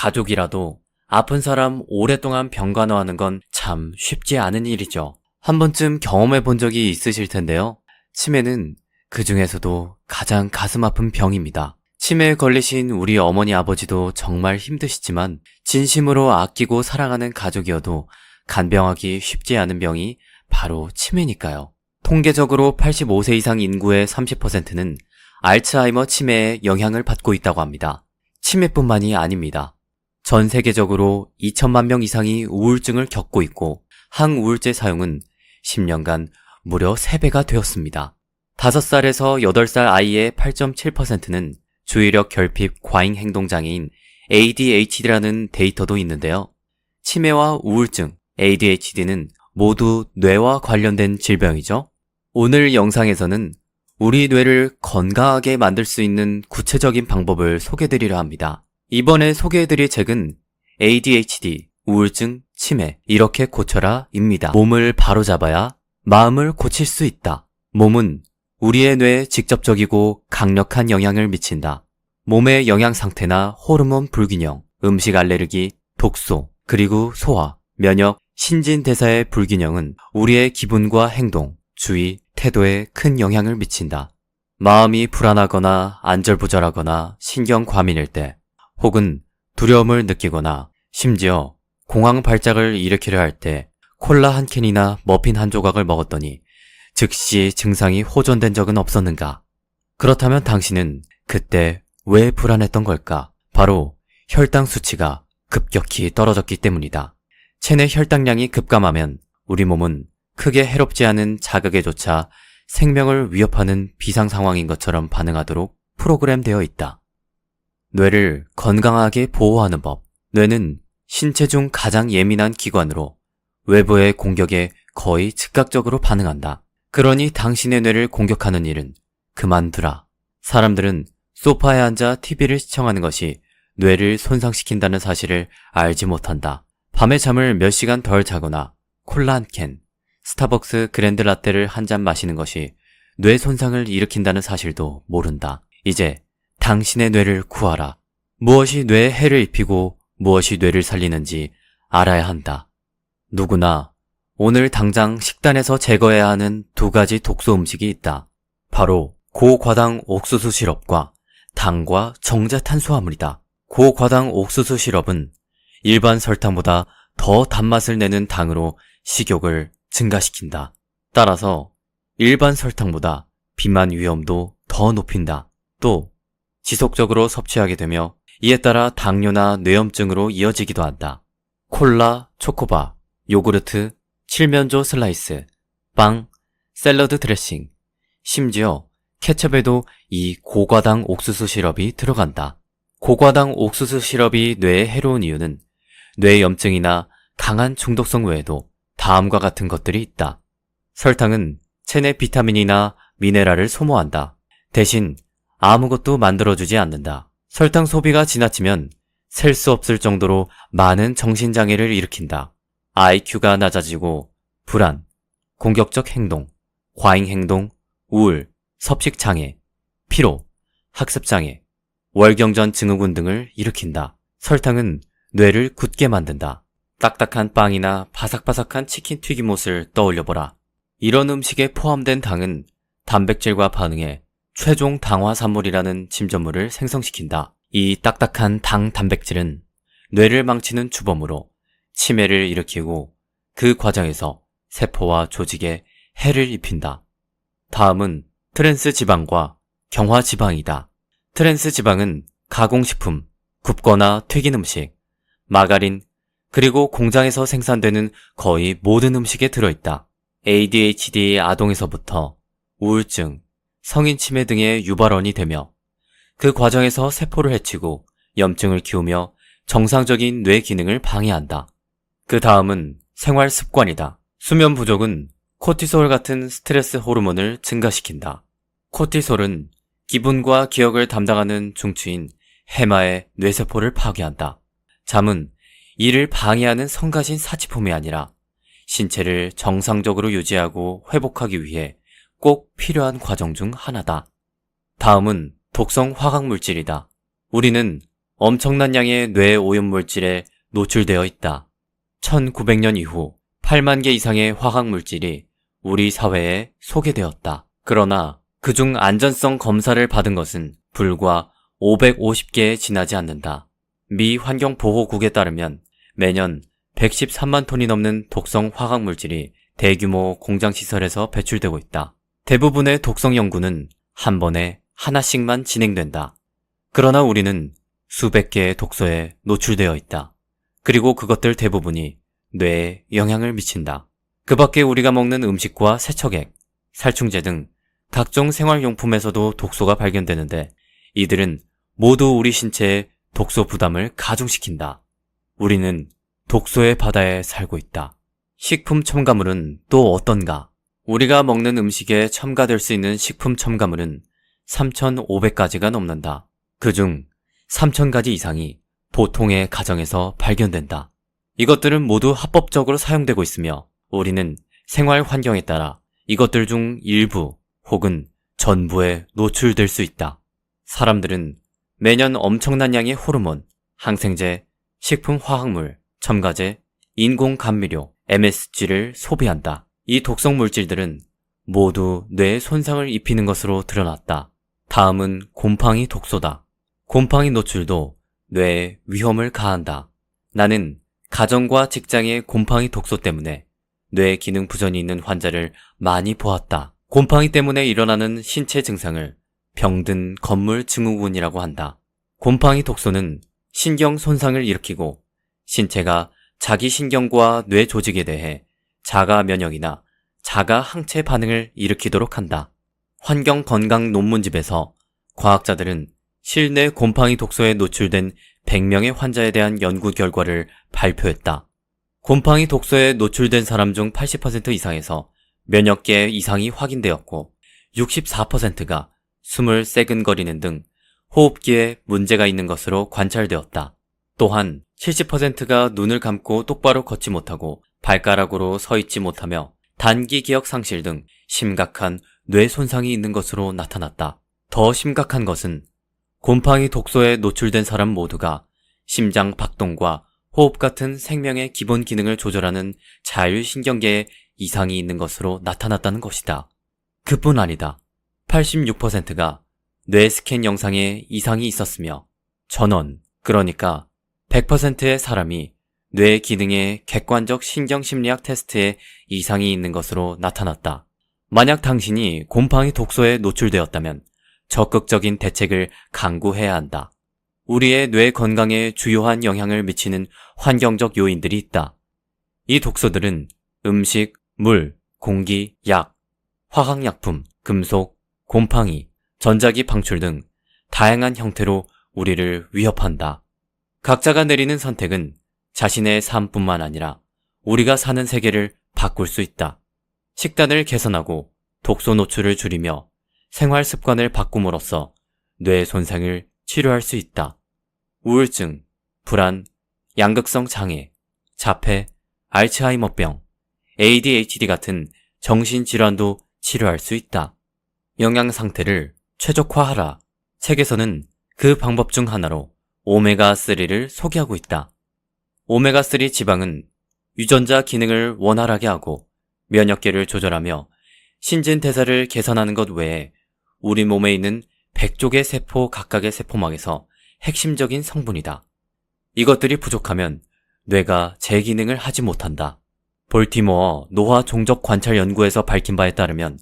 가족이라도 아픈 사람 오랫동안 병간호하는 건 참 쉽지 않은 일이죠. 한 번쯤 경험해 본 적이 있으실 텐데요. 치매는 그 중에서도 가장 가슴 아픈 병입니다. 치매에 걸리신 우리 어머니 아버지도 정말 힘드시지만 진심으로 아끼고 사랑하는 가족이어도 간병하기 쉽지 않은 병이 바로 치매니까요. 통계적으로 85세 이상 인구의 30%는 알츠하이머 치매에 영향을 받고 있다고 합니다. 치매뿐만이 아닙니다. 전 세계적으로 2천만 명 이상이 우울증을 겪고 있고 항우울제 사용은 10년간 무려 3배가 되었습니다. 5살에서 8살 아이의 8.7%는 주의력 결핍 과잉 행동장애인 ADHD라는 데이터도 있는데요. 치매와 우울증, ADHD는 모두 뇌와 관련된 질병이죠. 오늘 영상에서는 우리 뇌를 건강하게 만들 수 있는 구체적인 방법을 소개드리려 합니다. 이번에 소개해드릴 책은 ADHD, 우울증, 치매, 이렇게 고쳐라 입니다. 몸을 바로잡아야 마음을 고칠 수 있다. 몸은 우리의 뇌에 직접적이고 강력한 영향을 미친다. 몸의 영양 상태나 호르몬 불균형, 음식 알레르기, 독소, 그리고 소화, 면역, 신진대사의 불균형은 우리의 기분과 행동, 주의, 태도에 큰 영향을 미친다. 마음이 불안하거나 안절부절하거나 신경 과민일 때, 혹은 두려움을 느끼거나 심지어 공황 발작을 일으키려 할 때 콜라 한 캔이나 머핀 한 조각을 먹었더니 즉시 증상이 호전된 적은 없었는가? 그렇다면 당신은 그때 왜 불안했던 걸까? 바로 혈당 수치가 급격히 떨어졌기 때문이다. 체내 혈당량이 급감하면 우리 몸은 크게 해롭지 않은 자극에조차 생명을 위협하는 비상 상황인 것처럼 반응하도록 프로그램되어 있다. 뇌를 건강하게 보호하는 법. 뇌는 신체 중 가장 예민한 기관으로 외부의 공격에 거의 즉각적으로 반응한다. 그러니 당신의 뇌를 공격하는 일은 그만두라. 사람들은 소파에 앉아 TV를 시청하는 것이 뇌를 손상시킨다는 사실을 알지 못한다. 밤에 잠을 몇 시간 덜 자거나 콜라 한 캔, 스타벅스 그랜드 라떼를 한 잔 마시는 것이 뇌 손상을 일으킨다는 사실도 모른다. 이제 당신의 뇌를 구하라. 무엇이 뇌에 해를 입히고 무엇이 뇌를 살리는지 알아야 한다. 누구나 오늘 당장 식단에서 제거해야 하는 2가지 독소 음식이 있다. 바로 고과당 옥수수 시럽과 당과 정제 탄수화물이다. 고과당 옥수수 시럽은 일반 설탕보다 더 단맛을 내는 당으로 식욕을 증가시킨다. 따라서 일반 설탕보다 비만 위험도 더 높인다. 또 지속적으로 섭취하게 되며 이에 따라 당뇨나 뇌염증으로 이어지기도 한다. 콜라, 초코바, 요구르트, 칠면조 슬라이스, 빵, 샐러드 드레싱, 심지어 케첩에도 이 고과당 옥수수 시럽이 들어간다. 고과당 옥수수 시럽이 뇌에 해로운 이유는 뇌염증이나 강한 중독성 외에도 다음과 같은 것들이 있다. 설탕은 체내 비타민이나 미네랄을 소모한다. 대신 아무것도 만들어주지 않는다. 설탕 소비가 지나치면 셀 수 없을 정도로 많은 정신장애를 일으킨다. IQ가 낮아지고 불안, 공격적 행동, 과잉 행동, 우울, 섭식장애, 피로, 학습장애, 월경전 증후군 등을 일으킨다. 설탕은 뇌를 굳게 만든다. 딱딱한 빵이나 바삭바삭한 치킨 튀김옷을 떠올려보라. 이런 음식에 포함된 당은 단백질과 반응해 최종 당화산물이라는 침전물을 생성시킨다. 이 딱딱한 당 단백질은 뇌를 망치는 주범으로 치매를 일으키고 그 과정에서 세포와 조직에 해를 입힌다. 다음은 트랜스 지방과 경화 지방이다. 트랜스 지방은 가공식품, 굽거나 튀긴 음식, 마가린, 그리고 공장에서 생산되는 거의 모든 음식에 들어있다. ADHD 아동에서부터 우울증, 성인 치매 등의 유발원이 되며 그 과정에서 세포를 해치고 염증을 키우며 정상적인 뇌 기능을 방해한다. 그 다음은 생활 습관이다. 수면 부족은 코티솔 같은 스트레스 호르몬을 증가시킨다. 코티솔은 기분과 기억을 담당하는 중추인 해마의 뇌세포를 파괴한다. 잠은 이를 방해하는 성가신 사치품이 아니라 신체를 정상적으로 유지하고 회복하기 위해 꼭 필요한 과정 중 하나다. 다음은 독성 화학물질이다. 우리는 엄청난 양의 뇌 오염물질에 노출되어 있다. 1900년 이후 8만 개 이상의 화학물질이 우리 사회에 소개되었다. 그러나 그중 안전성 검사를 받은 것은 불과 550개에 지나지 않는다. 미 환경보호국에 따르면 매년 113만 톤이 넘는 독성 화학물질이 대규모 공장시설에서 배출되고 있다. 대부분의 독성 연구는 한 번에 하나씩만 진행된다. 그러나 우리는 수백 개의 독소에 노출되어 있다. 그리고 그것들 대부분이 뇌에 영향을 미친다. 그 밖에 우리가 먹는 음식과 세척액, 살충제 등 각종 생활용품에서도 독소가 발견되는데 이들은 모두 우리 신체에 독소 부담을 가중시킨다. 우리는 독소의 바다에 살고 있다. 식품 첨가물은 또 어떤가? 우리가 먹는 음식에 첨가될 수 있는 식품 첨가물은 3,500가지가 넘는다. 그중 3,000가지 이상이 보통의 가정에서 발견된다. 이것들은 모두 합법적으로 사용되고 있으며 우리는 생활 환경에 따라 이것들 중 일부 혹은 전부에 노출될 수 있다. 사람들은 매년 엄청난 양의 호르몬, 항생제, 식품 화학물, 첨가제, 인공 감미료, MSG를 소비한다. 이 독성 물질들은 모두 뇌에 손상을 입히는 것으로 드러났다. 다음은 곰팡이 독소다. 곰팡이 노출도 뇌에 위험을 가한다. 나는 가정과 직장의 곰팡이 독소 때문에 뇌 기능 부전이 있는 환자를 많이 보았다. 곰팡이 때문에 일어나는 신체 증상을 병든 건물 증후군이라고 한다. 곰팡이 독소는 신경 손상을 일으키고 신체가 자기 신경과 뇌 조직에 대해 자가 면역이나 자가 항체 반응을 일으키도록 한다. 환경 건강 논문집에서 과학자들은 실내 곰팡이 독소에 노출된 100명의 환자에 대한 연구 결과를 발표했다. 곰팡이 독소에 노출된 사람 중 80% 이상에서 면역계 이상이 확인되었고 64%가 숨을 새근거리는 등 호흡기에 문제가 있는 것으로 관찰되었다. 또한 70%가 눈을 감고 똑바로 걷지 못하고 발가락으로 서 있지 못하며 단기 기억 상실 등 심각한 뇌 손상이 있는 것으로 나타났다. 더 심각한 것은 곰팡이 독소에 노출된 사람 모두가 심장 박동과 호흡 같은 생명의 기본 기능을 조절하는 자율신경계에 이상이 있는 것으로 나타났다는 것이다. 그뿐 아니다. 86%가 뇌 스캔 영상에 이상이 있었으며 전원, 그러니까 100%의 사람이 뇌 기능의 객관적 신경심리학 테스트에 이상이 있는 것으로 나타났다. 만약 당신이 곰팡이 독소에 노출되었다면 적극적인 대책을 강구해야 한다. 우리의 뇌 건강에 주요한 영향을 미치는 환경적 요인들이 있다. 이 독소들은 음식, 물, 공기, 약, 화학약품, 금속, 곰팡이, 전자기 방출 등 다양한 형태로 우리를 위협한다. 각자가 내리는 선택은 자신의 삶뿐만 아니라 우리가 사는 세계를 바꿀 수 있다. 식단을 개선하고 독소 노출을 줄이며 생활 습관을 바꿈으로써 뇌 손상을 치료할 수 있다. 우울증, 불안, 양극성 장애, 자폐, 알츠하이머병, ADHD 같은 정신질환도 치료할 수 있다. 영양 상태를 최적화하라. 책에서는 그 방법 중 하나로 오메가3를 소개하고 있다. 오메가3 지방은 유전자 기능을 원활하게 하고 면역계를 조절하며 신진대사를 개선하는 것 외에 우리 몸에 있는 100쪽의 세포 각각의 세포막에서 핵심적인 성분이다. 이것들이 부족하면 뇌가 제 기능을 하지 못한다. 볼티모어 노화 종족 관찰 연구에서 밝힌 바에 따르면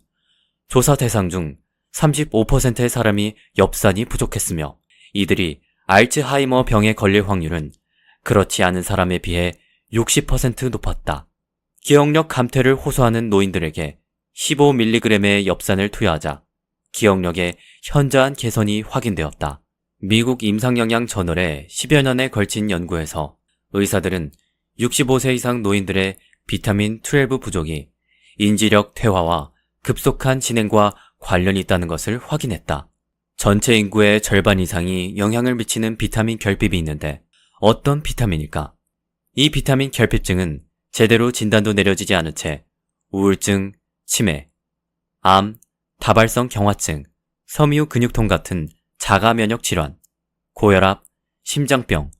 조사 대상 중 35%의 사람이 엽산이 부족했으며 이들이 알츠하이머 병에 걸릴 확률은 그렇지 않은 사람에 비해 60% 높았다. 기억력 감퇴를 호소하는 노인들에게 15mg의 엽산을 투여하자 기억력의 현저한 개선이 확인되었다. 미국 임상영양 저널의 10여 년에 걸친 연구에서 의사들은 65세 이상 노인들의 비타민 12 부족이 인지력 퇴화와 급속한 진행과 관련이 있다는 것을 확인했다. 전체 인구의 절반 이상이 영향을 미치는 비타민 결핍이 있는데 어떤 비타민일까? 이 비타민 결핍증은 제대로 진단도 내려지지 않은 채 우울증, 치매, 암, 다발성 경화증, 섬유 근육통 같은 자가 면역 질환, 고혈압, 심장병,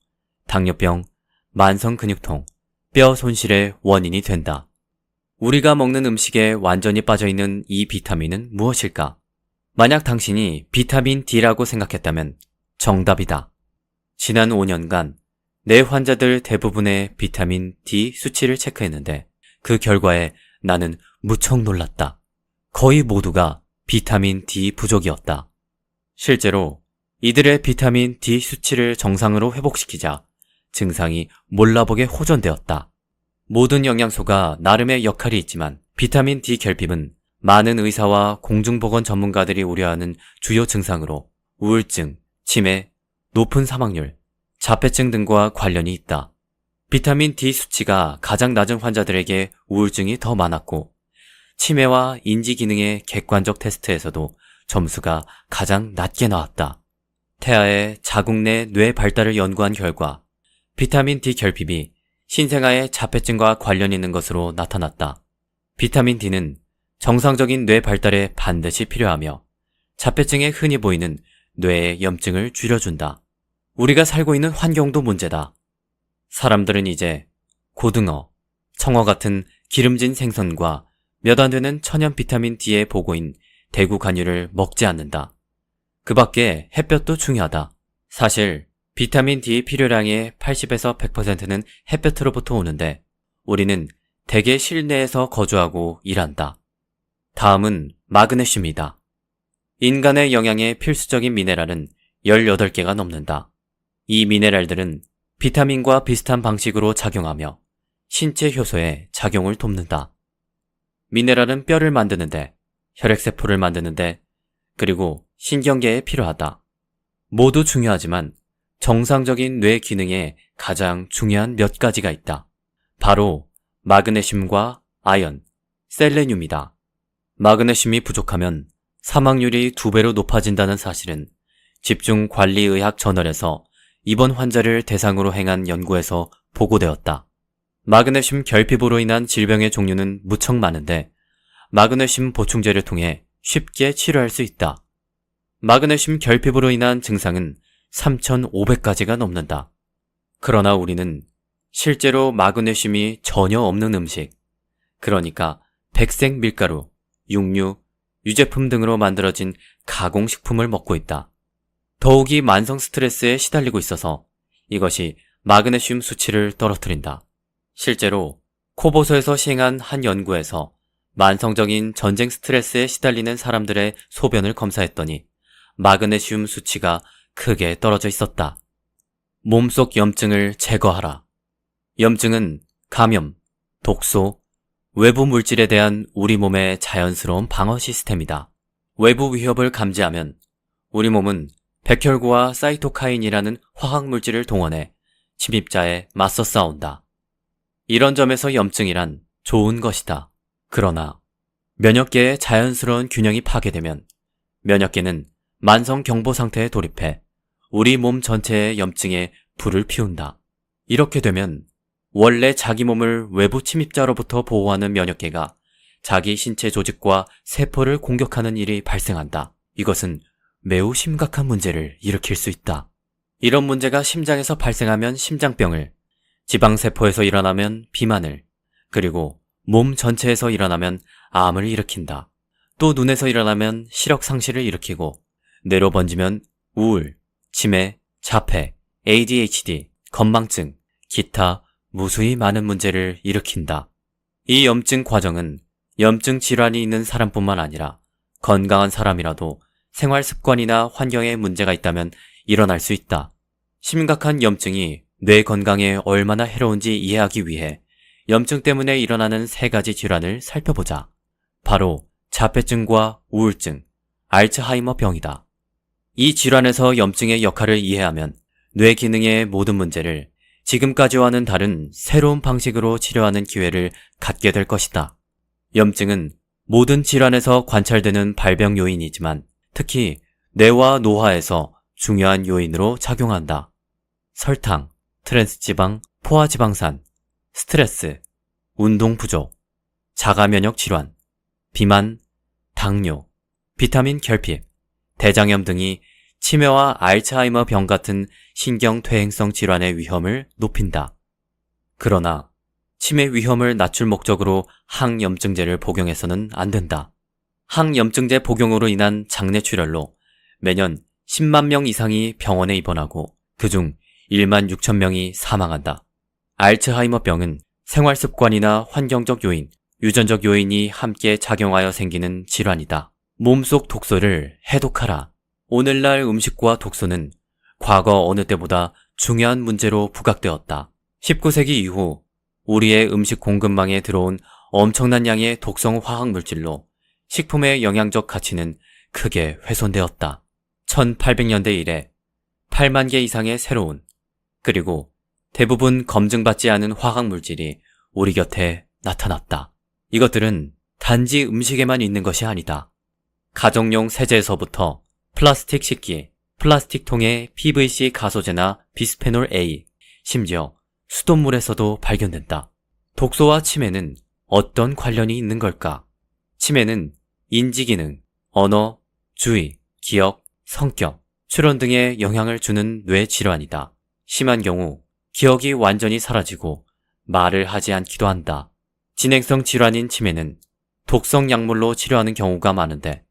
당뇨병, 만성근육통, 뼈 손실의 원인이 된다. 우리가 먹는 음식에 완전히 빠져있는 이 비타민은 무엇일까? 만약 당신이 비타민 D라고 생각했다면 정답이다. 지난 5년간 내 환자들 대부분의 비타민 D 수치를 체크했는데 그 결과에 나는 무척 놀랐다. 거의 모두가 비타민 D 부족이었다. 실제로 이들의 비타민 D 수치를 정상으로 회복시키자 증상이 몰라보게 호전되었다. 모든 영양소가 나름의 역할이 있지만 비타민 D 결핍은 많은 의사와 공중보건 전문가들이 우려하는 주요 증상으로 우울증, 치매, 높은 사망률, 자폐증 등과 관련이 있다. 비타민 D 수치가 가장 낮은 환자들에게 우울증이 더 많았고 치매와 인지 기능의 객관적 테스트에서도 점수가 가장 낮게 나왔다. 태아의 자궁 내 뇌 발달을 연구한 결과 비타민 D 결핍이 신생아의 자폐증과 관련이 있는 것으로 나타났다. 비타민 D는 정상적인 뇌 발달에 반드시 필요하며 자폐증에 흔히 보이는 뇌의 염증을 줄여준다. 우리가 살고 있는 환경도 문제다. 사람들은 이제 고등어, 청어 같은 기름진 생선과 몇 안 되는 천연 비타민 D의 보고인 대구 간류를 먹지 않는다. 그 밖에 햇볕도 중요하다. 사실 비타민 D 필요량의 80에서 100%는 햇볕으로부터 오는데 우리는 대개 실내에서 거주하고 일한다. 다음은 마그네슘이다. 인간의 영양에 필수적인 미네랄은 18개가 넘는다. 이 미네랄들은 비타민과 비슷한 방식으로 작용하며 신체 효소에 작용을 돕는다. 미네랄은 뼈를 만드는데, 혈액세포를 만드는데, 그리고 신경계에 필요하다. 모두 중요하지만 정상적인 뇌 기능에 가장 중요한 몇 가지가 있다. 바로 마그네슘과 아연, 셀레늄이다. 마그네슘이 부족하면 사망률이 2배로 높아진다는 사실은 집중관리의학 저널에서 입원 환자를 대상으로 행한 연구에서 보고되었다. 마그네슘 결핍으로 인한 질병의 종류는 무척 많은데 마그네슘 보충제를 통해 쉽게 치료할 수 있다. 마그네슘 결핍으로 인한 증상은 3,500가지가 넘는다. 그러나 우리는 실제로 마그네슘이 전혀 없는 음식, 그러니까 백색 밀가루, 육류, 유제품 등으로 만들어진 가공식품을 먹고 있다. 더욱이 만성 스트레스에 시달리고 있어서 이것이 마그네슘 수치를 떨어뜨린다. 실제로 코보소에서 시행한 한 연구에서 만성적인 전쟁 스트레스에 시달리는 사람들의 소변을 검사했더니 마그네슘 수치가 크게 떨어져 있었다. 몸속 염증을 제거하라. 염증은 감염, 독소, 외부 물질에 대한 우리 몸의 자연스러운 방어 시스템이다. 외부 위협을 감지하면 우리 몸은 백혈구와 사이토카인이라는 화학 물질을 동원해 침입자에 맞서 싸운다. 이런 점에서 염증이란 좋은 것이다. 그러나 면역계의 자연스러운 균형이 파괴되면 면역계는 만성 경보 상태에 돌입해 우리 몸 전체의 염증에 불을 피운다. 이렇게 되면 원래 자기 몸을 외부 침입자로부터 보호하는 면역계가 자기 신체 조직과 세포를 공격하는 일이 발생한다. 이것은 매우 심각한 문제를 일으킬 수 있다. 이런 문제가 심장에서 발생하면 심장병을, 지방세포에서 일어나면 비만을, 그리고 몸 전체에서 일어나면 암을 일으킨다. 또 눈에서 일어나면 시력 상실을 일으키고 뇌로 번지면 우울, 치매, 자폐, ADHD, 건망증, 기타 무수히 많은 문제를 일으킨다. 이 염증 과정은 염증 질환이 있는 사람뿐만 아니라 건강한 사람이라도 생활 습관이나 환경에 문제가 있다면 일어날 수 있다. 심각한 염증이 뇌 건강에 얼마나 해로운지 이해하기 위해 염증 때문에 일어나는 3가지 질환을 살펴보자. 바로 자폐증과 우울증, 알츠하이머 병이다. 이 질환에서 염증의 역할을 이해하면 뇌 기능의 모든 문제를 지금까지와는 다른 새로운 방식으로 치료하는 기회를 갖게 될 것이다. 염증은 모든 질환에서 관찰되는 발병 요인이지만 특히 뇌와 노화에서 중요한 요인으로 작용한다. 설탕, 트랜스지방, 포화지방산, 스트레스, 운동 부족, 자가면역 질환, 비만, 당뇨, 비타민 결핍, 대장염 등이 치매와 알츠하이머 병 같은 신경퇴행성 질환의 위험을 높인다. 그러나 치매 위험을 낮출 목적으로 항염증제를 복용해서는 안 된다. 항염증제 복용으로 인한 장내 출혈로 매년 10만 명 이상이 병원에 입원하고 그중 1만 6천 명이 사망한다. 알츠하이머병은 생활습관이나 환경적 요인, 유전적 요인이 함께 작용하여 생기는 질환이다. 몸속 독소를 해독하라. 오늘날 음식과 독소는 과거 어느 때보다 중요한 문제로 부각되었다. 19세기 이후 우리의 음식 공급망에 들어온 엄청난 양의 독성 화학물질로 식품의 영양적 가치는 크게 훼손되었다. 1800년대 이래 8만 개 이상의 새로운 그리고 대부분 검증받지 않은 화학물질이 우리 곁에 나타났다. 이것들은 단지 음식에만 있는 것이 아니다. 가정용 세제에서부터 플라스틱 식기, 플라스틱 통의 PVC 가소제나 비스페놀 A, 심지어 수돗물에서도 발견된다. 독소와 치매는 어떤 관련이 있는 걸까? 치매는 인지기능, 언어, 주의, 기억, 성격, 출현 등에 영향을 주는 뇌 질환이다. 심한 경우 기억이 완전히 사라지고 말을 하지 않기도 한다. 진행성 질환인 치매는 독성 약물로 치료하는 경우가 많은데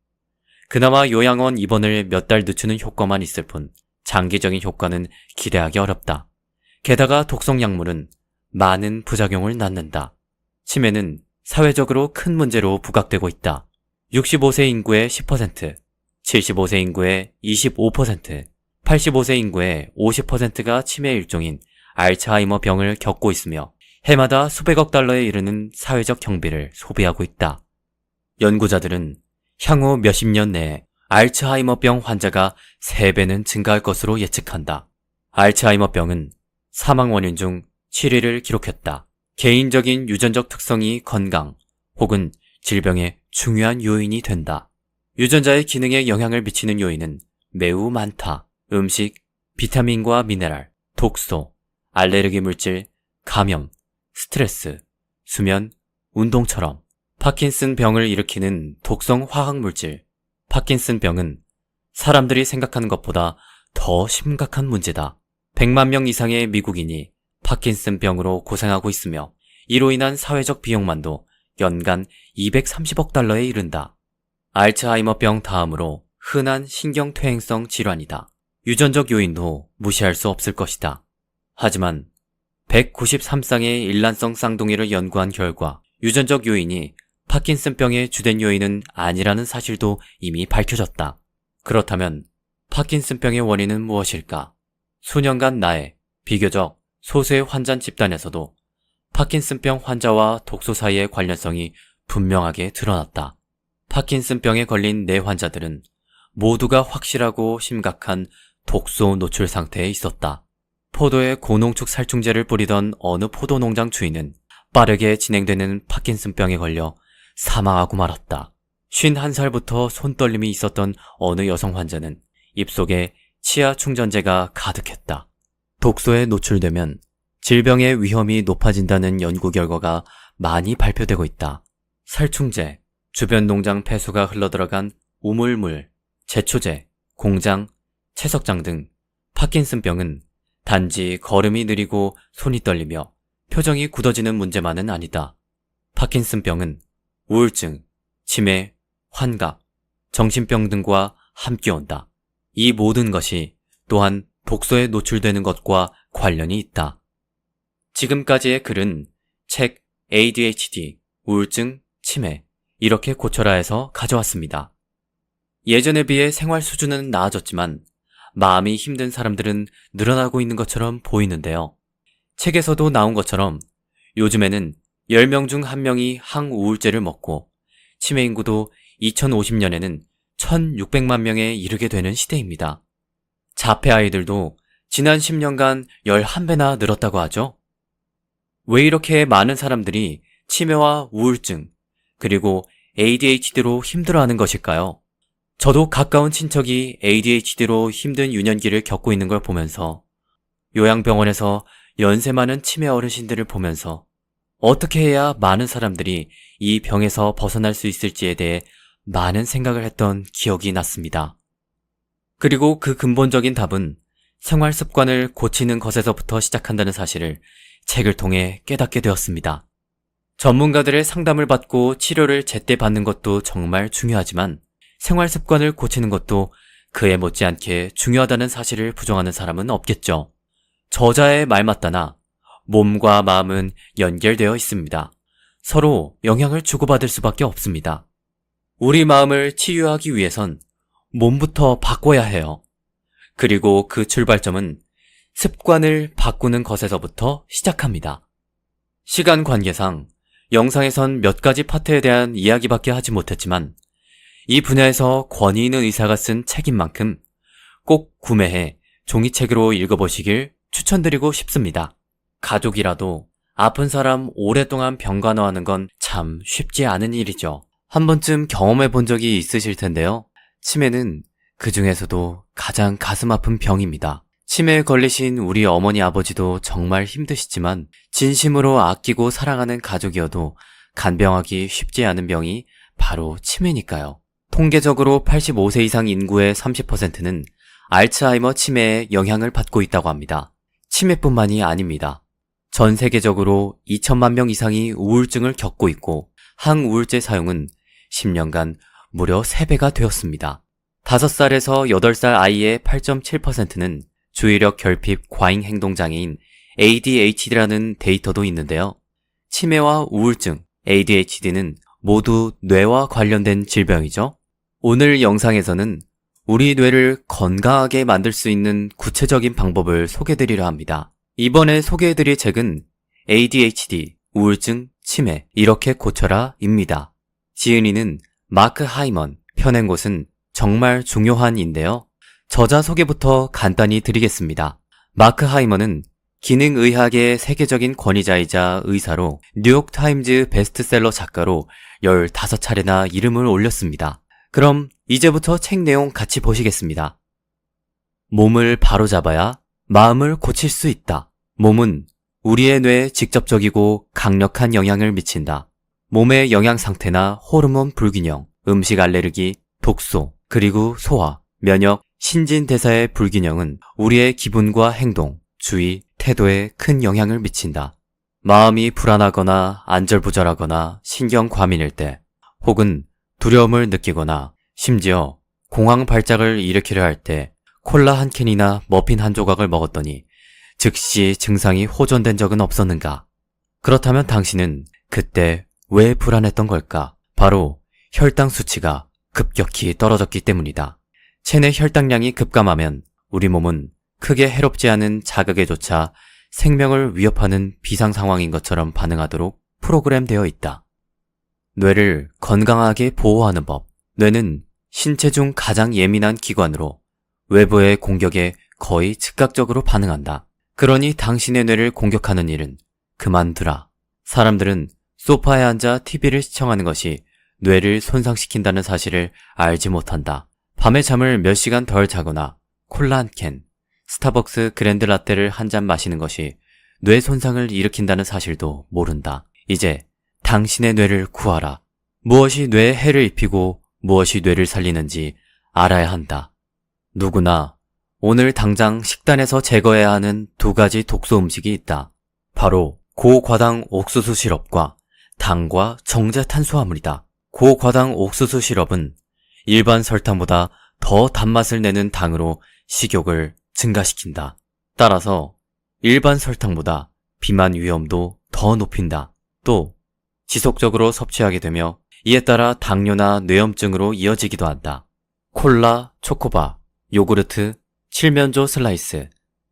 그나마 요양원 입원을 몇 달 늦추는 효과만 있을 뿐 장기적인 효과는 기대하기 어렵다. 게다가 독성 약물은 많은 부작용을 낳는다. 치매는 사회적으로 큰 문제로 부각되고 있다. 65세 인구의 10%, 75세 인구의 25%, 85세 인구의 50%가 치매 일종인 알츠하이머 병을 겪고 있으며 해마다 수백억 달러에 이르는 사회적 경비를 소비하고 있다. 연구자들은 향후 몇십 년 내에 알츠하이머병 환자가 3배는 증가할 것으로 예측한다. 알츠하이머병은 사망 원인 중 7위를 기록했다. 개인적인 유전적 특성이 건강 혹은 질병의 중요한 요인이 된다. 유전자의 기능에 영향을 미치는 요인은 매우 많다. 음식, 비타민과 미네랄, 독소, 알레르기 물질, 감염, 스트레스, 수면, 운동처럼 파킨슨 병을 일으키는 독성 화학물질. 파킨슨 병은 사람들이 생각하는 것보다 더 심각한 문제다. 100만 명 이상의 미국인이 파킨슨 병으로 고생하고 있으며 이로 인한 사회적 비용만도 연간 230억 달러에 이른다. 알츠하이머병 다음으로 흔한 신경퇴행성 질환이다. 유전적 요인도 무시할 수 없을 것이다. 하지만 193쌍의 일란성 쌍둥이를 연구한 결과 유전적 요인이 파킨슨병의 주된 요인은 아니라는 사실도 이미 밝혀졌다. 그렇다면 파킨슨병의 원인은 무엇일까? 수년간 나의 비교적 소수의 환자 집단에서도 파킨슨병 환자와 독소 사이의 관련성이 분명하게 드러났다. 파킨슨병에 걸린 네 환자들은 모두가 확실하고 심각한 독소 노출 상태에 있었다. 포도에 고농축 살충제를 뿌리던 어느 포도 농장 주인은 빠르게 진행되는 파킨슨병에 걸려 사망하고 말았다. 51살부터 손떨림이 있었던 어느 여성 환자는 입속에 치아 충전제가 가득했다. 독소에 노출되면 질병의 위험이 높아진다는 연구 결과가 많이 발표되고 있다. 살충제, 주변 농장 폐수가 흘러들어간 우물물, 제초제, 공장, 채석장 등 파킨슨병은 단지 걸음이 느리고 손이 떨리며 표정이 굳어지는 문제만은 아니다. 파킨슨병은 우울증, 치매, 환각, 정신병 등과 함께 온다. 이 모든 것이 또한 독소에 노출되는 것과 관련이 있다. 지금까지의 글은 책 ADHD, 우울증, 치매 이렇게 고쳐라에서 가져왔습니다. 예전에 비해 생활 수준은 나아졌지만 마음이 힘든 사람들은 늘어나고 있는 것처럼 보이는데요. 책에서도 나온 것처럼 요즘에는 10명 중 1명이 항우울제를 먹고 치매 인구도 2050년에는 1600만 명에 이르게 되는 시대입니다. 자폐 아이들도 지난 10년간 11배나 늘었다고 하죠. 왜 이렇게 많은 사람들이 치매와 우울증, 그리고 ADHD로 힘들어하는 것일까요? 저도 가까운 친척이 ADHD로 힘든 유년기를 겪고 있는 걸 보면서 요양병원에서 연세 많은 치매 어르신들을 보면서 어떻게 해야 많은 사람들이 이 병에서 벗어날 수 있을지에 대해 많은 생각을 했던 기억이 났습니다. 그리고 그 근본적인 답은 생활 습관을 고치는 것에서부터 시작한다는 사실을 책을 통해 깨닫게 되었습니다. 전문가들의 상담을 받고 치료를 제때 받는 것도 정말 중요하지만 생활 습관을 고치는 것도 그에 못지않게 중요하다는 사실을 부정하는 사람은 없겠죠. 저자의 말 맞다나 몸과 마음은 연결되어 있습니다. 서로 영향을 주고받을 수밖에 없습니다. 우리 마음을 치유하기 위해선 몸부터 바꿔야 해요. 그리고 그 출발점은 습관을 바꾸는 것에서부터 시작합니다. 시간 관계상 영상에선 몇 가지 파트에 대한 이야기밖에 하지 못했지만 이 분야에서 권위 있는 의사가 쓴 책인 만큼 꼭 구매해 종이책으로 읽어보시길 추천드리고 싶습니다. 가족이라도 아픈 사람 오랫동안 병간호하는 건 참 쉽지 않은 일이죠. 한 번쯤 경험해 본 적이 있으실 텐데요. 치매는 그 중에서도 가장 가슴 아픈 병입니다. 치매에 걸리신 우리 어머니 아버지도 정말 힘드시지만 진심으로 아끼고 사랑하는 가족이어도 간병하기 쉽지 않은 병이 바로 치매니까요. 통계적으로 85세 이상 인구의 30%는 알츠하이머 치매에 영향을 받고 있다고 합니다. 치매뿐만이 아닙니다. 전 세계적으로 2천만 명 이상이 우울증을 겪고 있고 항우울제 사용은 10년간 무려 3배가 되었습니다. 5살에서 8살 아이의 8.7%는 주의력 결핍 과잉 행동 장애인 ADHD라는 데이터도 있는데요. 치매와 우울증, ADHD는 모두 뇌와 관련된 질병이죠. 오늘 영상에서는 우리 뇌를 건강하게 만들 수 있는 구체적인 방법을 소개드리려 합니다. 이번에 소개해드릴 책은 ADHD, 우울증, 치매, 이렇게 고쳐라 입니다. 지은이는 마크 하이먼, 펴낸 곳은 정말 중요한인데요. 저자 소개부터 간단히 드리겠습니다. 마크 하이먼은 기능의학의 세계적인 권위자이자 의사로 뉴욕타임즈 베스트셀러 작가로 15차례나 이름을 올렸습니다. 그럼 이제부터 책 내용 같이 보시겠습니다. 몸을 바로잡아야 마음을 고칠 수 있다. 몸은 우리의 뇌에 직접적이고 강력한 영향을 미친다. 몸의 영양 상태나 호르몬 불균형, 음식 알레르기, 독소, 그리고 소화, 면역, 신진대사의 불균형은 우리의 기분과 행동, 주의, 태도에 큰 영향을 미친다. 마음이 불안하거나 안절부절하거나 신경 과민일 때, 혹은 두려움을 느끼거나 심지어 공황 발작을 일으키려 할 때 콜라 한 캔이나 머핀 한 조각을 먹었더니 즉시 증상이 호전된 적은 없었는가? 그렇다면 당신은 그때 왜 불안했던 걸까? 바로 혈당 수치가 급격히 떨어졌기 때문이다. 체내 혈당량이 급감하면 우리 몸은 크게 해롭지 않은 자극에조차 생명을 위협하는 비상 상황인 것처럼 반응하도록 프로그램되어 있다. 뇌를 건강하게 보호하는 법. 뇌는 신체 중 가장 예민한 기관으로 외부의 공격에 거의 즉각적으로 반응한다. 그러니 당신의 뇌를 공격하는 일은 그만두라. 사람들은 소파에 앉아 TV를 시청하는 것이 뇌를 손상시킨다는 사실을 알지 못한다. 밤에 잠을 몇 시간 덜 자거나 콜라 한 캔, 스타벅스 그랜드 라떼를 한 잔 마시는 것이 뇌 손상을 일으킨다는 사실도 모른다. 이제 당신의 뇌를 구하라. 무엇이 뇌에 해를 입히고 무엇이 뇌를 살리는지 알아야 한다. 누구나 오늘 당장 식단에서 제거해야 하는 2가지 독소 음식이 있다. 바로 고과당 옥수수 시럽과 당과 정제 탄수화물이다. 고과당 옥수수 시럽은 일반 설탕보다 더 단맛을 내는 당으로 식욕을 증가시킨다. 따라서 일반 설탕보다 비만 위험도 더 높인다. 또 지속적으로 섭취하게 되며 이에 따라 당뇨나 뇌염증으로 이어지기도 한다. 콜라, 초코바, 요구르트, 칠면조 슬라이스,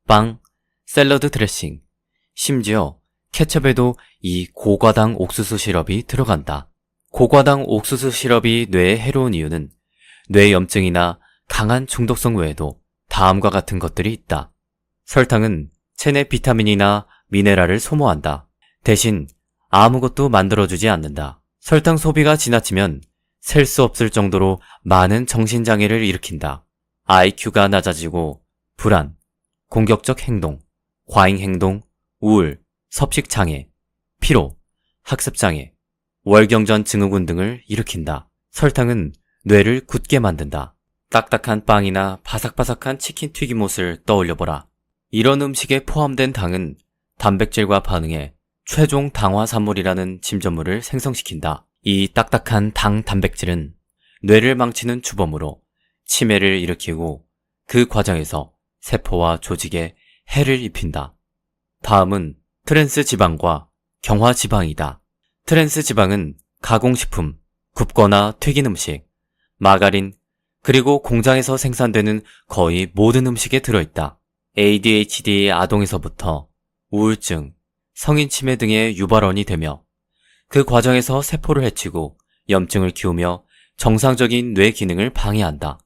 빵, 샐러드 드레싱, 심지어 케첩에도 이 고과당 옥수수 시럽이 들어간다. 고과당 옥수수 시럽이 뇌에 해로운 이유는 뇌염증이나 강한 중독성 외에도 다음과 같은 것들이 있다. 설탕은 체내 비타민이나 미네랄을 소모한다. 대신 아무것도 만들어주지 않는다. 설탕 소비가 지나치면 셀 수 없을 정도로 많은 정신장애를 일으킨다. IQ가 낮아지고 불안, 공격적 행동, 과잉 행동, 우울, 섭식장애, 피로, 학습장애, 월경전 증후군 등을 일으킨다. 설탕은 뇌를 굳게 만든다. 딱딱한 빵이나 바삭바삭한 치킨 튀김옷을 떠올려보라. 이런 음식에 포함된 당은 단백질과 반응해 최종 당화산물이라는 침전물을 생성시킨다. 이 딱딱한 당 단백질은 뇌를 망치는 주범으로 치매를 일으키고 그 과정에서 세포와 조직에 해를 입힌다. 다음은 트랜스 지방과 경화 지방이다. 트랜스 지방은 가공식품, 굽거나 튀긴 음식, 마가린, 그리고 공장에서 생산되는 거의 모든 음식에 들어있다. ADHD 아동에서부터 우울증, 성인 치매 등의 유발원이 되며 그 과정에서 세포를 해치고 염증을 키우며 정상적인 뇌 기능을 방해한다.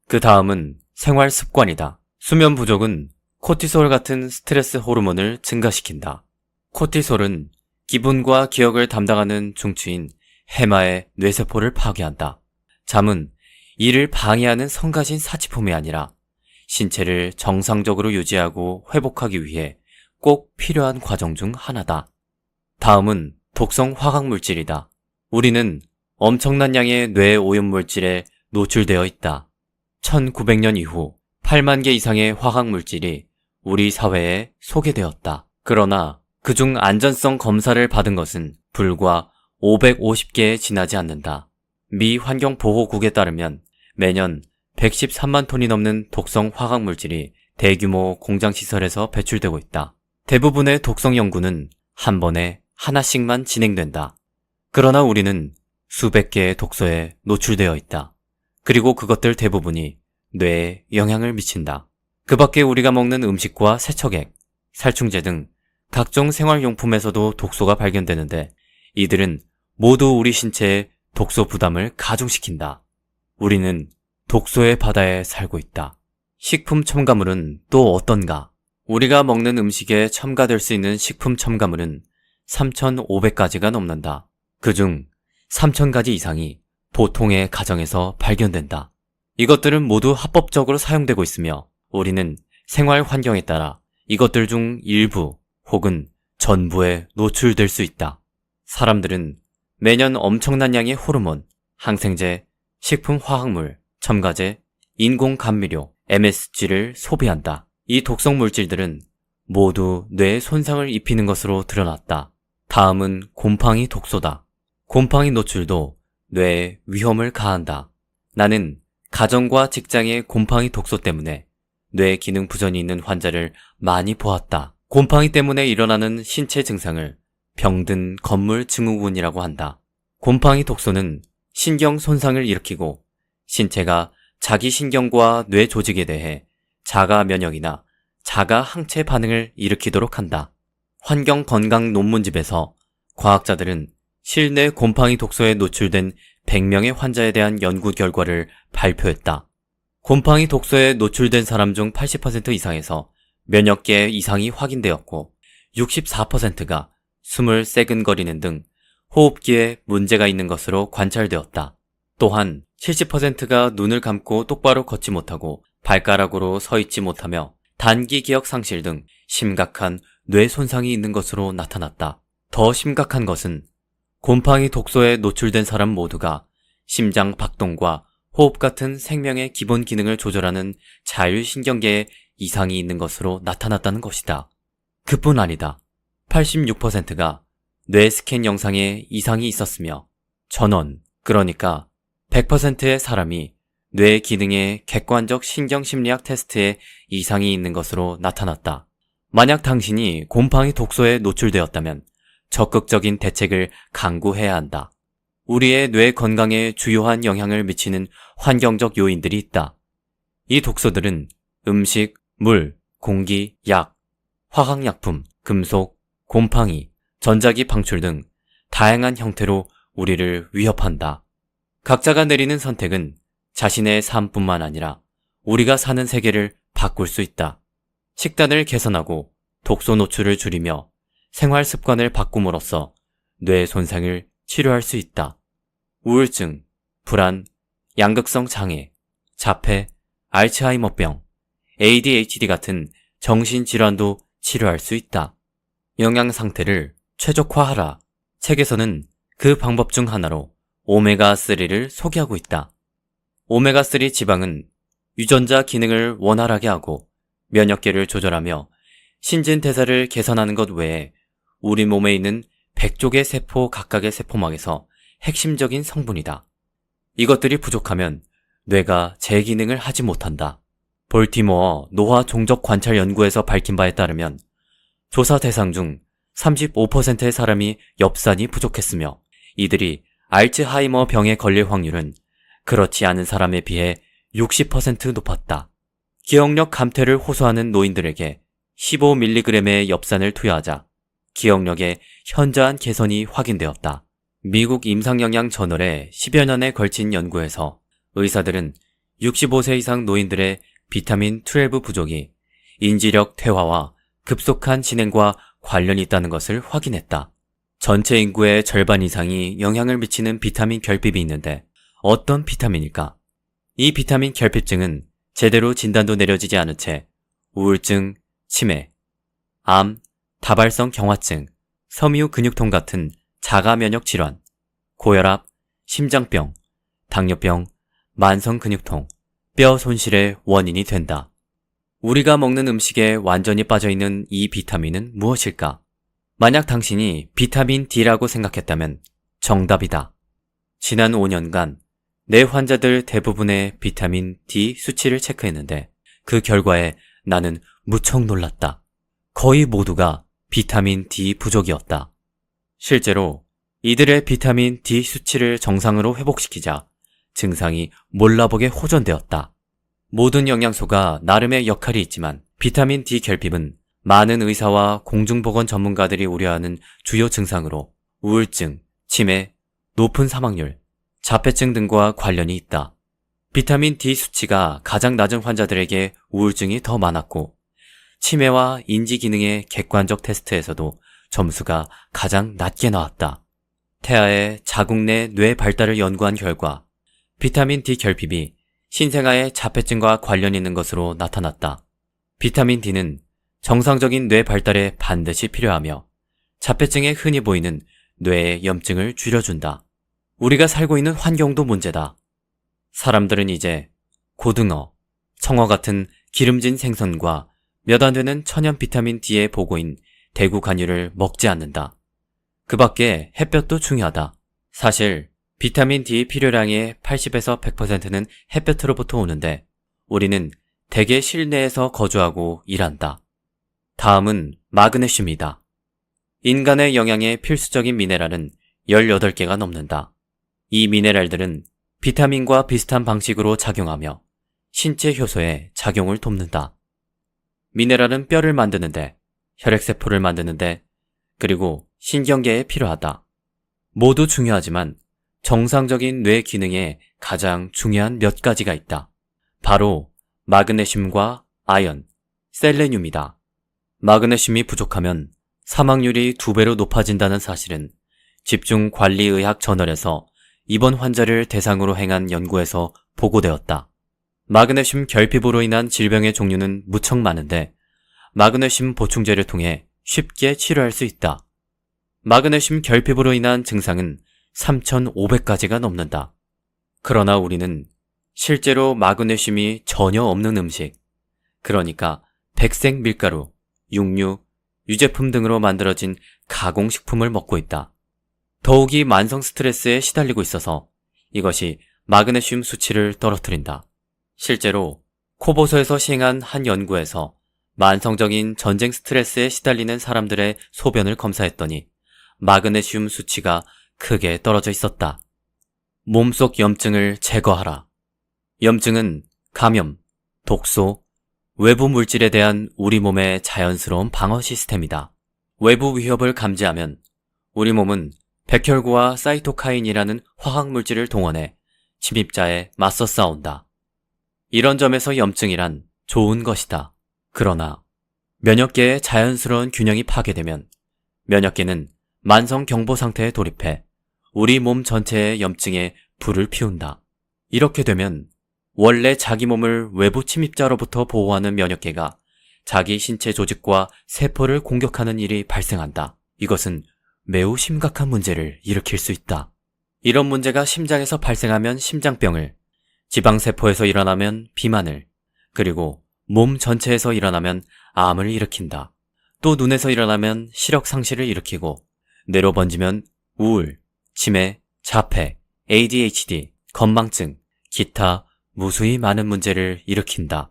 그 다음은 생활 습관이다. 수면 부족은 코티솔 같은 스트레스 호르몬을 증가시킨다. 코티솔은 기분과 기억을 담당하는 중추인 해마의 뇌세포를 파괴한다. 잠은 이를 방해하는 성가신 사치품이 아니라 신체를 정상적으로 유지하고 회복하기 위해 꼭 필요한 과정 중 하나다. 다음은 독성 화학물질이다. 우리는 엄청난 양의 뇌 오염물질에 노출되어 있다. 1900년 이후 8만 개 이상의 화학물질이 우리 사회에 소개되었다. 그러나 그중 안전성 검사를 받은 것은 불과 550개에 지나지 않는다. 미 환경보호국에 따르면 매년 113만 톤이 넘는 독성 화학물질이 대규모 공장시설에서 배출되고 있다. 대부분의 독성 연구는 한 번에 하나씩만 진행된다. 그러나 우리는 수백 개의 독소에 노출되어 있다. 그리고 그것들 대부분이 뇌에 영향을 미친다. 그 밖에 우리가 먹는 음식과 세척액, 살충제 등 각종 생활용품에서도 독소가 발견되는데 이들은 모두 우리 신체에 독소 부담을 가중시킨다. 우리는 독소의 바다에 살고 있다. 식품 첨가물은 또 어떤가? 우리가 먹는 음식에 첨가될 수 있는 식품 첨가물은 3,500가지가 넘는다. 그중 3,000가지 이상이 보통의 가정에서 발견된다. 이것들은 모두 합법적으로 사용되고 있으며 우리는 생활 환경에 따라 이것들 중 일부 혹은 전부에 노출될 수 있다. 사람들은 매년 엄청난 양의 호르몬, 항생제, 식품 화학물, 첨가제, 인공 감미료, MSG를 소비한다. 이 독성 물질들은 모두 뇌에 손상을 입히는 것으로 드러났다. 다음은 곰팡이 독소다. 곰팡이 노출도 뇌에 위험을 가한다. 나는 가정과 직장의 곰팡이 독소 때문에 뇌 기능 부전이 있는 환자를 많이 보았다. 곰팡이 때문에 일어나는 신체 증상을 병든 건물 증후군이라고 한다. 곰팡이 독소는 신경 손상을 일으키고 신체가 자기 신경과 뇌 조직에 대해 자가 면역이나 자가 항체 반응을 일으키도록 한다. 환경 건강 논문집에서 과학자들은 실내 곰팡이 독소에 노출된 100명의 환자에 대한 연구 결과를 발표했다. 곰팡이 독소에 노출된 사람 중 80% 이상에서 면역계 이상이 확인되었고 64%가 숨을 새근거리는 등 호흡기에 문제가 있는 것으로 관찰되었다. 또한 70%가 눈을 감고 똑바로 걷지 못하고 발가락으로 서 있지 못하며 단기 기억 상실 등 심각한 뇌 손상이 있는 것으로 나타났다. 더 심각한 것은 곰팡이 독소에 노출된 사람 모두가 심장 박동과 호흡 같은 생명의 기본 기능을 조절하는 자율신경계에 이상이 있는 것으로 나타났다는 것이다. 그뿐 아니다. 86%가 뇌 스캔 영상에 이상이 있었으며 전원, 그러니까 100%의 사람이 뇌 기능의 객관적 신경심리학 테스트에 이상이 있는 것으로 나타났다. 만약 당신이 곰팡이 독소에 노출되었다면 적극적인 대책을 강구해야 한다. 우리의 뇌 건강에 주요한 영향을 미치는 환경적 요인들이 있다. 이 독소들은 음식, 물, 공기, 약, 화학약품, 금속, 곰팡이, 전자기 방출 등 다양한 형태로 우리를 위협한다. 각자가 내리는 선택은 자신의 삶뿐만 아니라 우리가 사는 세계를 바꿀 수 있다. 식단을 개선하고 독소 노출을 줄이며 생활 습관을 바꿈으로써 뇌 손상을 치료할 수 있다. 우울증, 불안, 양극성 장애, 자폐, 알츠하이머병, ADHD 같은 정신질환도 치료할 수 있다. 영양 상태를 최적화하라. 책에서는 그 방법 중 하나로 오메가3를 소개하고 있다. 오메가3 지방은 유전자 기능을 원활하게 하고 면역계를 조절하며 신진대사를 개선하는 것 외에 우리 몸에 있는 100쪽의 세포 각각의 세포막에서 핵심적인 성분이다. 이것들이 부족하면 뇌가 제 기능을 하지 못한다. 볼티모어 노화 종적 관찰 연구에서 밝힌 바에 따르면 조사 대상 중 35%의 사람이 엽산이 부족했으며 이들이 알츠하이머 병에 걸릴 확률은 그렇지 않은 사람에 비해 60% 높았다. 기억력 감퇴를 호소하는 노인들에게 15mg의 엽산을 투여하자 기억력의 현저한 개선이 확인되었다. 미국 임상영양 저널의 10여 년에 걸친 연구에서 의사들은 65세 이상 노인들의 비타민 12 부족이 인지력 퇴화와 급속한 진행과 관련이 있다는 것을 확인했다. 전체 인구의 절반 이상이 영향을 미치는 비타민 결핍이 있는데 어떤 비타민일까? 이 비타민 결핍증은 제대로 진단도 내려지지 않은 채 우울증, 치매, 암, 다발성 경화증, 섬유 근육통 같은 자가 면역 질환, 고혈압, 심장병, 당뇨병, 만성 근육통, 뼈 손실의 원인이 된다. 우리가 먹는 음식에 완전히 빠져있는 이 비타민은 무엇일까? 만약 당신이 비타민 D라고 생각했다면 정답이다. 지난 5년간 내 환자들 대부분의 비타민 D 수치를 체크했는데 그 결과에 나는 무척 놀랐다. 거의 모두가 비타민 D 부족이었다. 실제로 이들의 비타민 D 수치를 정상으로 회복시키자 증상이 몰라보게 호전되었다. 모든 영양소가 나름의 역할이 있지만 비타민 D 결핍은 많은 의사와 공중보건 전문가들이 우려하는 주요 증상으로 우울증, 치매, 높은 사망률, 자폐증 등과 관련이 있다. 비타민 D 수치가 가장 낮은 환자들에게 우울증이 더 많았고 치매와 인지 기능의 객관적 테스트에서도 점수가 가장 낮게 나왔다. 태아의 자궁 내 뇌 발달을 연구한 결과 비타민 D 결핍이 신생아의 자폐증과 관련이 있는 것으로 나타났다. 비타민 D는 정상적인 뇌 발달에 반드시 필요하며 자폐증에 흔히 보이는 뇌의 염증을 줄여준다. 우리가 살고 있는 환경도 문제다. 사람들은 이제 고등어, 청어 같은 기름진 생선과 몇 안 되는 천연 비타민 D의 보고인 대구 간류를 먹지 않는다. 그 밖에 햇볕도 중요하다. 사실 비타민 D 필요량의 80에서 100%는 햇볕으로부터 오는데 우리는 대개 실내에서 거주하고 일한다. 다음은 마그네슘이다. 인간의 영양에 필수적인 미네랄은 18개가 넘는다. 이 미네랄들은 비타민과 비슷한 방식으로 작용하며 신체 효소에 작용을 돕는다. 미네랄은 뼈를 만드는데, 혈액세포를 만드는데, 그리고 신경계에 필요하다. 모두 중요하지만 정상적인 뇌 기능에 가장 중요한 몇 가지가 있다. 바로 마그네슘과 아연, 셀레늄이다. 마그네슘이 부족하면 사망률이 2배로 높아진다는 사실은 집중관리의학 저널에서 입원 환자를 대상으로 행한 연구에서 보고되었다. 마그네슘 결핍으로 인한 질병의 종류는 무척 많은데 마그네슘 보충제를 통해 쉽게 치료할 수 있다. 마그네슘 결핍으로 인한 증상은 3,500가지가 넘는다. 그러나 우리는 실제로 마그네슘이 전혀 없는 음식, 그러니까 백색 밀가루, 육류, 유제품 등으로 만들어진 가공식품을 먹고 있다. 더욱이 만성 스트레스에 시달리고 있어서 이것이 마그네슘 수치를 떨어뜨린다. 실제로 코보소에서 시행한 한 연구에서 만성적인 전쟁 스트레스에 시달리는 사람들의 소변을 검사했더니 마그네슘 수치가 크게 떨어져 있었다. 몸속 염증을 제거하라. 염증은 감염, 독소, 외부 물질에 대한 우리 몸의 자연스러운 방어 시스템이다. 외부 위협을 감지하면 우리 몸은 백혈구와 사이토카인이라는 화학 물질을 동원해 침입자에 맞서 싸운다. 이런 점에서 염증이란 좋은 것이다. 그러나 면역계의 자연스러운 균형이 파괴되면 면역계는 만성 경보 상태에 돌입해 우리 몸 전체의 염증에 불을 피운다. 이렇게 되면 원래 자기 몸을 외부 침입자로부터 보호하는 면역계가 자기 신체 조직과 세포를 공격하는 일이 발생한다. 이것은 매우 심각한 문제를 일으킬 수 있다. 이런 문제가 심장에서 발생하면 심장병을, 지방세포에서 일어나면 비만을, 그리고 몸 전체에서 일어나면 암을 일으킨다. 또 눈에서 일어나면 시력 상실을 일으키고 뇌로 번지면 우울, 치매, 자폐, ADHD, 건망증, 기타 무수히 많은 문제를 일으킨다.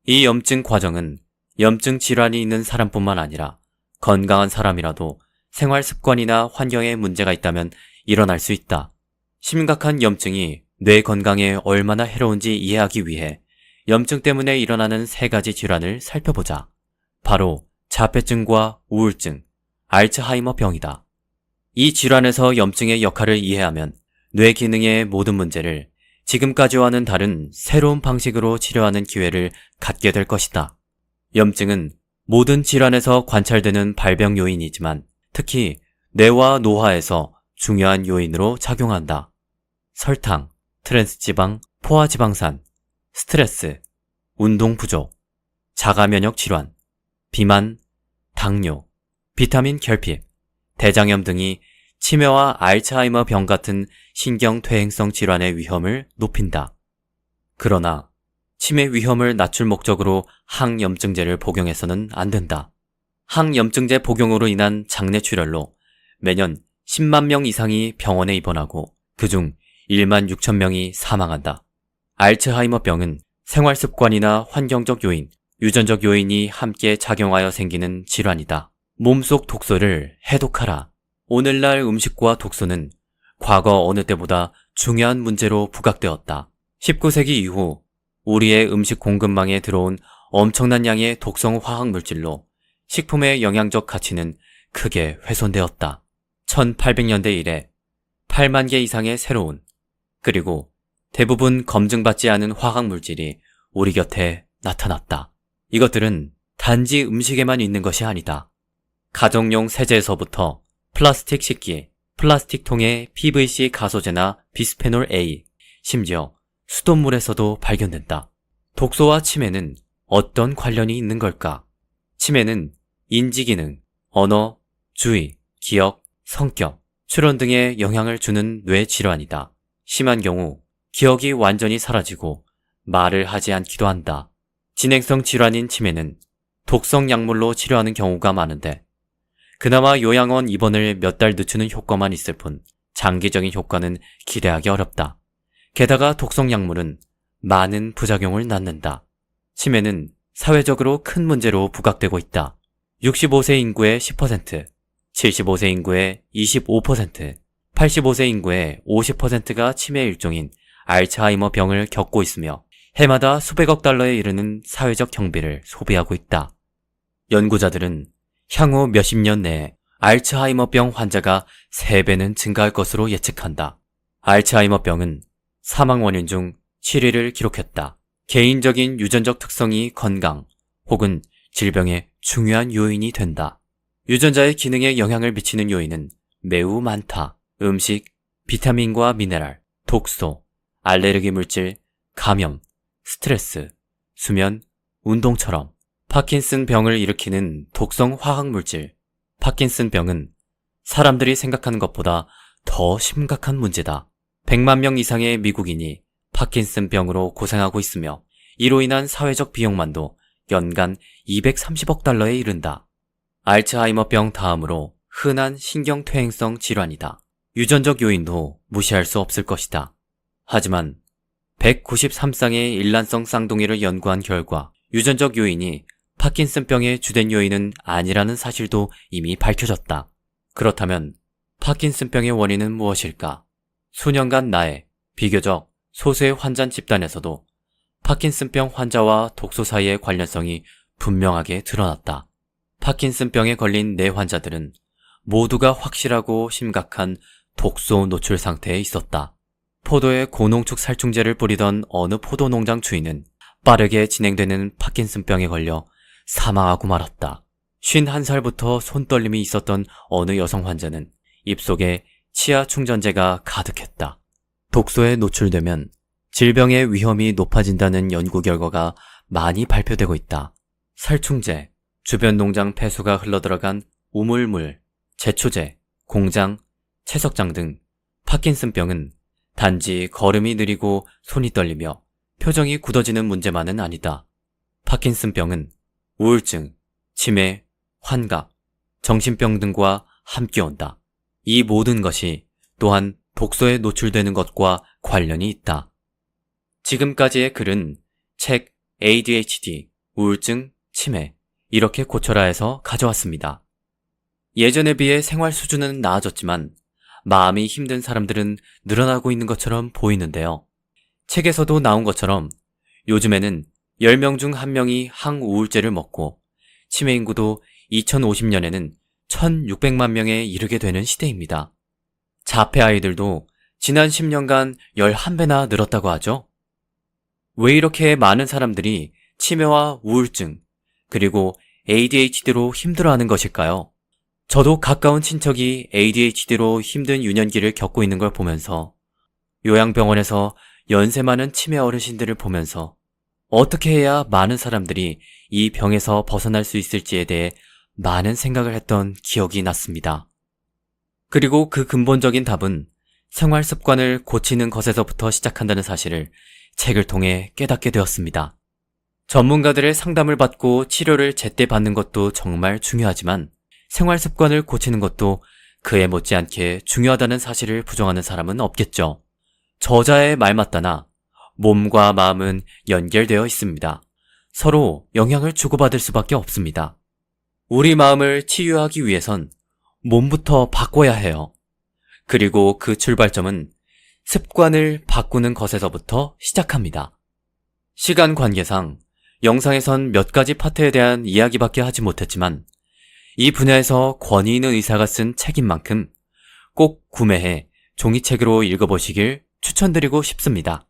이 염증 과정은 염증 질환이 있는 사람뿐만 아니라 건강한 사람이라도 생활 습관이나 환경에 문제가 있다면 일어날 수 있다. 심각한 염증이 뇌 건강에 얼마나 해로운지 이해하기 위해 염증 때문에 일어나는 3가지 질환을 살펴보자. 바로 자폐증과 우울증, 알츠하이머 병이다. 이 질환에서 염증의 역할을 이해하면 뇌 기능의 모든 문제를 지금까지와는 다른 새로운 방식으로 치료하는 기회를 갖게 될 것이다. 염증은 모든 질환에서 관찰되는 발병 요인이지만 특히 뇌와 노화에서 중요한 요인으로 작용한다. 설탕, 트랜스지방, 포화지방산, 스트레스, 운동 부족, 자가면역 질환, 비만, 당뇨, 비타민 결핍, 대장염 등이 치매와 알츠하이머 병 같은 신경퇴행성 질환의 위험을 높인다. 그러나 치매 위험을 낮출 목적으로 항염증제를 복용해서는 안 된다. 항염증제 복용으로 인한 장내출혈로 매년 10만 명 이상이 병원에 입원하고 그중 1만 6천 명이 사망한다. 알츠하이머병은 생활습관이나 환경적 요인, 유전적 요인이 함께 작용하여 생기는 질환이다. 몸속 독소를 해독하라. 오늘날 음식과 독소는 과거 어느 때보다 중요한 문제로 부각되었다. 19세기 이후 우리의 음식 공급망에 들어온 엄청난 양의 독성 화학물질로 식품의 영양적 가치는 크게 훼손되었다. 1800년대 이래 8만 개 이상의 새로운, 그리고 대부분 검증받지 않은 화학물질이 우리 곁에 나타났다. 이것들은 단지 음식에만 있는 것이 아니다. 가정용 세제에서부터 플라스틱 식기, 플라스틱 통의 PVC 가소제나 비스페놀 A, 심지어 수돗물에서도 발견된다. 독소와 치매는 어떤 관련이 있는 걸까? 치매는 인지기능, 언어, 주의, 기억, 성격, 출현 등에 영향을 주는 뇌 질환이다. 심한 경우 기억이 완전히 사라지고 말을 하지 않기도 한다. 진행성 질환인 치매는 독성 약물로 치료하는 경우가 많은데 그나마 요양원 입원을 몇 달 늦추는 효과만 있을 뿐 장기적인 효과는 기대하기 어렵다. 게다가 독성 약물은 많은 부작용을 낳는다. 치매는 사회적으로 큰 문제로 부각되고 있다. 65세 인구의 10%, 75세 인구의 25%, 85세 인구의 50%가 치매 일종인 알츠하이머 병을 겪고 있으며 해마다 수백억 달러에 이르는 사회적 경비를 소비하고 있다. 연구자들은 향후 몇십 년 내에 알츠하이머병 환자가 3배는 증가할 것으로 예측한다. 알츠하이머병은 사망 원인 중 7위를 기록했다. 개인적인 유전적 특성이 건강 혹은 질병의 중요한 요인이 된다. 유전자의 기능에 영향을 미치는 요인은 매우 많다. 음식, 비타민과 미네랄, 독소, 알레르기 물질, 감염, 스트레스, 수면, 운동처럼 파킨슨 병을 일으키는 독성 화학물질. 파킨슨 병은 사람들이 생각하는 것보다 더 심각한 문제다. 100만 명 이상의 미국인이 파킨슨 병으로 고생하고 있으며 이로 인한 사회적 비용만도 연간 230억 달러에 이른다. 알츠하이머병 다음으로 흔한 신경퇴행성 질환이다. 유전적 요인도 무시할 수 없을 것이다. 하지만 193쌍의 일란성 쌍둥이를 연구한 결과 유전적 요인이 파킨슨병의 주된 요인은 아니라는 사실도 이미 밝혀졌다. 그렇다면 파킨슨병의 원인은 무엇일까? 수년간 나의 비교적 소수의 환자 집단에서도 파킨슨병 환자와 독소 사이의 관련성이 분명하게 드러났다. 파킨슨병에 걸린 내 환자들은 모두가 확실하고 심각한 독소 노출 상태에 있었다. 포도에 고농축 살충제를 뿌리던 어느 포도 농장 주인은 빠르게 진행되는 파킨슨병에 걸려 사망하고 말았다. 51살부터 손떨림이 있었던 어느 여성 환자는 입속에 치아 충전제가 가득했다. 독소에 노출되면 질병의 위험이 높아진다는 연구 결과가 많이 발표되고 있다. 살충제, 주변 농장 폐수가 흘러들어간 우물물, 제초제, 공장, 채석장 등 파킨슨병은 단지 걸음이 느리고 손이 떨리며 표정이 굳어지는 문제만은 아니다. 파킨슨병은 우울증, 치매, 환각, 정신병 등과 함께 온다. 이 모든 것이 또한 독소에 노출되는 것과 관련이 있다. 지금까지의 글은 책 ADHD, 우울증, 치매, 이렇게 고쳐라 해서 가져왔습니다. 예전에 비해 생활 수준은 나아졌지만 마음이 힘든 사람들은 늘어나고 있는 것처럼 보이는데요. 책에서도 나온 것처럼 요즘에는 10명 중 1명이 항우울제를 먹고 치매 인구도 2050년에는 1600만 명에 이르게 되는 시대입니다. 자폐 아이들도 지난 10년간 11배나 늘었다고 하죠. 왜 이렇게 많은 사람들이 치매와 우울증, 그리고 ADHD로 힘들어하는 것일까요? 저도 가까운 친척이 ADHD로 힘든 유년기를 겪고 있는 걸 보면서 요양병원에서 연세 많은 치매 어르신들을 보면서 어떻게 해야 많은 사람들이 이 병에서 벗어날 수 있을지에 대해 많은 생각을 했던 기억이 났습니다. 그리고 그 근본적인 답은 생활 습관을 고치는 것에서부터 시작한다는 사실을 책을 통해 깨닫게 되었습니다. 전문가들의 상담을 받고 치료를 제때 받는 것도 정말 중요하지만 생활 습관을 고치는 것도 그에 못지않게 중요하다는 사실을 부정하는 사람은 없겠죠. 저자의 말 맞다나 몸과 마음은 연결되어 있습니다. 서로 영향을 주고받을 수밖에 없습니다. 우리 마음을 치유하기 위해선 몸부터 바꿔야 해요. 그리고 그 출발점은 습관을 바꾸는 것에서부터 시작합니다. 시간 관계상 영상에선 몇 가지 파트에 대한 이야기밖에 하지 못했지만 이 분야에서 권위 있는 의사가 쓴 책인 만큼 꼭 구매해 종이책으로 읽어보시길 추천드리고 싶습니다.